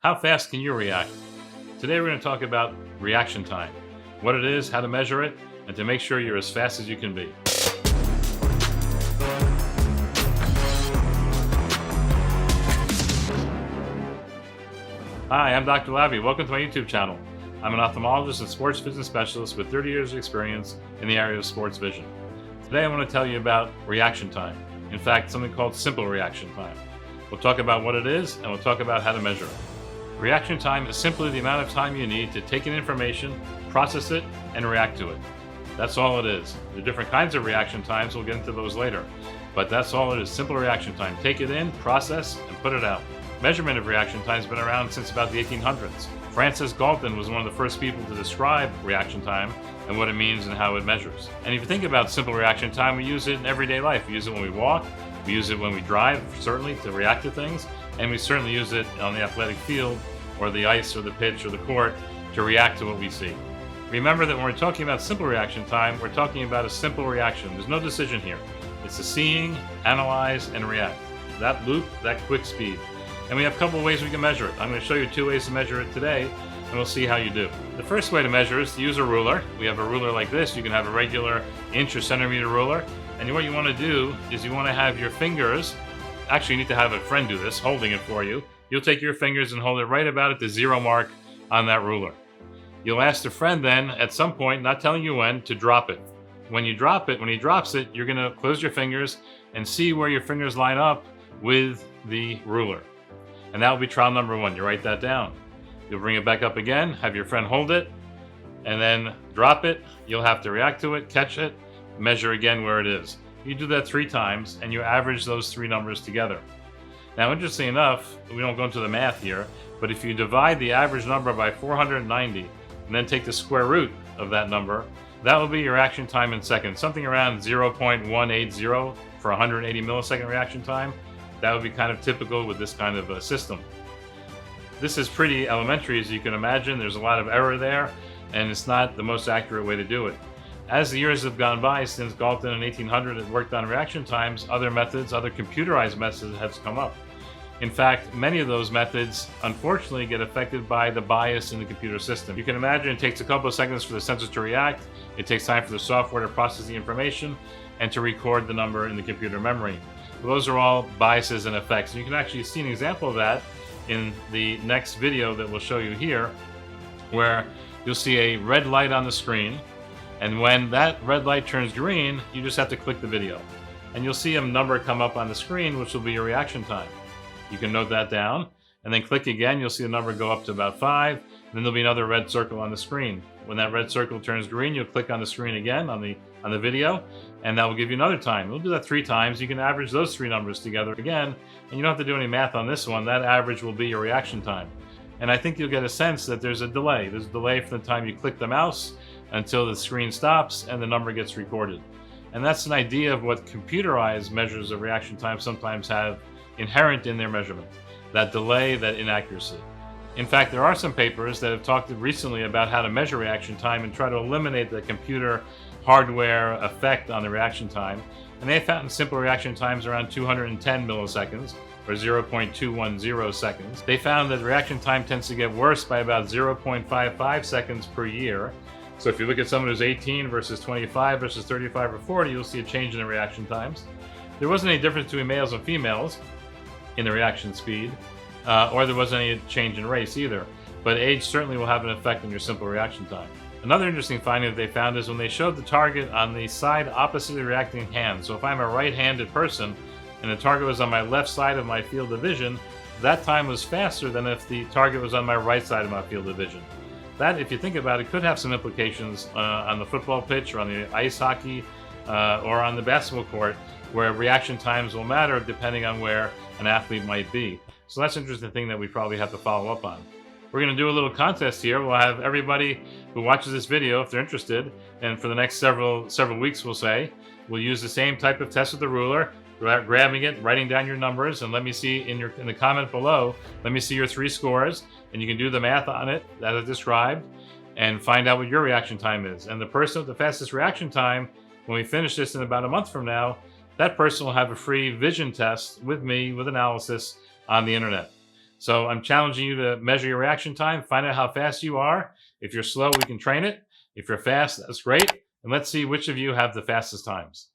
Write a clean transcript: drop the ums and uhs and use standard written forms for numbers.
How fast can you react? Today we're going to talk about reaction time, what it is, how to measure it, and to make sure you're as fast as you can be. Hi, I'm Dr. Laby. Welcome to my YouTube channel. I'm an ophthalmologist and sports vision specialist with 30 years of experience in the area of sports vision. Today I want to tell you about reaction time. In fact, something called simple reaction time. We'll talk about what it is, and we'll talk about how to measure it. Reaction time is simply the amount of time you need to take in information, process it, and react to it. That's all it is. There are different kinds of reaction times. We'll get into those later. But that's all it is, simple reaction time. Take it in, process, and put it out. Measurement of reaction time has been around since about the 1800s. Francis Galton was one of the first people to describe reaction time and what it means and how it measures. And if you think about simple reaction time, we use it in everyday life. We use it when we walk, we use it when we drive, certainly, to react to things, and we certainly use it on the athletic field or the ice or the pitch or the court to react to what we see. Remember that when we're talking about simple reaction time, we're talking about a simple reaction. There's no decision here. It's the seeing, analyze, and react. That loop, that quick speed. And we have a couple of ways we can measure it. I'm going to show you 2 ways to measure it today, and we'll see how you do. The first way to measure is to use a ruler. We have a ruler like this. You can have a regular inch or centimeter ruler. And what you want to do is you want to have your fingers, actually you need to have a friend do this, holding it for you. You'll take your fingers and hold it right about at the 0 mark on that ruler. You'll ask the friend then, at some point, not telling you when, to drop it. When you drop it, when he drops it, you're going to close your fingers and see where your fingers line up with the ruler. And that will be trial number 1. You write that down. You'll bring it back up again, have your friend hold it, and then drop it. You'll have to react to it, catch it, measure again where it is. You do that 3 times, and you average those 3 numbers together. Now, interestingly enough, we don't go into the math here, but if you divide the average number by 490, and then take the square root of that number, that will be your reaction time in seconds, something around 0.180 for 180 millisecond reaction time. That would be kind of typical with this kind of a system. This is pretty elementary, as you can imagine. There's a lot of error there, and it's not the most accurate way to do it. As the years have gone by, since Galton in 1800 had worked on reaction times, other methods, other computerized methods have come up. In fact, many of those methods, unfortunately, get affected by the bias in the computer system. You can imagine it takes a couple of seconds for the sensor to react. It takes time for the software to process the information and to record the number in the computer memory. Those are all biases and effects. You can actually see an example of that in the next video that we'll show you here, where you'll see a red light on the screen, and when that red light turns green, you just have to click the video. And you'll see a number come up on the screen, which will be your reaction time. You can note that down, and then click again. You'll see the number go up to about 5, and then there'll be another red circle on the screen. When that red circle turns green, you'll click on the screen again on the video, and that will give you another time. We'll do that 3 times. You can average those 3 numbers together again, and you don't have to do any math on this one. That average will be your reaction time. And I think you'll get a sense that there's a delay. There's a delay from the time you click the mouse until the screen stops and the number gets recorded. And that's an idea of what computerized measures of reaction time sometimes have inherent in their measurement, that delay, that inaccuracy. In fact, there are some papers that have talked recently about how to measure reaction time and try to eliminate the computer hardware effect on the reaction time. And they found simple reaction times around 210 milliseconds, or 0.210 seconds. They found that reaction time tends to get worse by about 0.55 seconds per year. So if you look at someone who's 18 versus 25 versus 35 or 40, you'll see a change in the reaction times. There wasn't any difference between males and females in the reaction speed, or there wasn't any change in race either. But age certainly will have an effect on your simple reaction time. Another interesting finding that they found is when they showed the target on the side opposite the reacting hand. So if I'm a right-handed person and the target was on my left side of my field of vision, that time was faster than if the target was on my right side of my field of vision. That, if you think about it, could have some implications on the football pitch or on the ice hockey or on the basketball court, where reaction times will matter depending on where an athlete might be. So that's an interesting thing that we probably have to follow up on. We're going to do a little contest here. We'll have everybody who watches this video, if they're interested, and for the next several weeks, we'll say, we'll use the same type of test with the ruler, grabbing it, writing down your numbers, and let me see in the comment below, let me see your 3 scores, and you can do the math on it that I described, and find out what your reaction time is. And the person with the fastest reaction time, when we finish this in about a month from now, that person will have a free vision test with me, with analysis on the internet. So I'm challenging you to measure your reaction time, find out how fast you are. If you're slow, we can train it. If you're fast, that's great. And let's see which of you have the fastest times.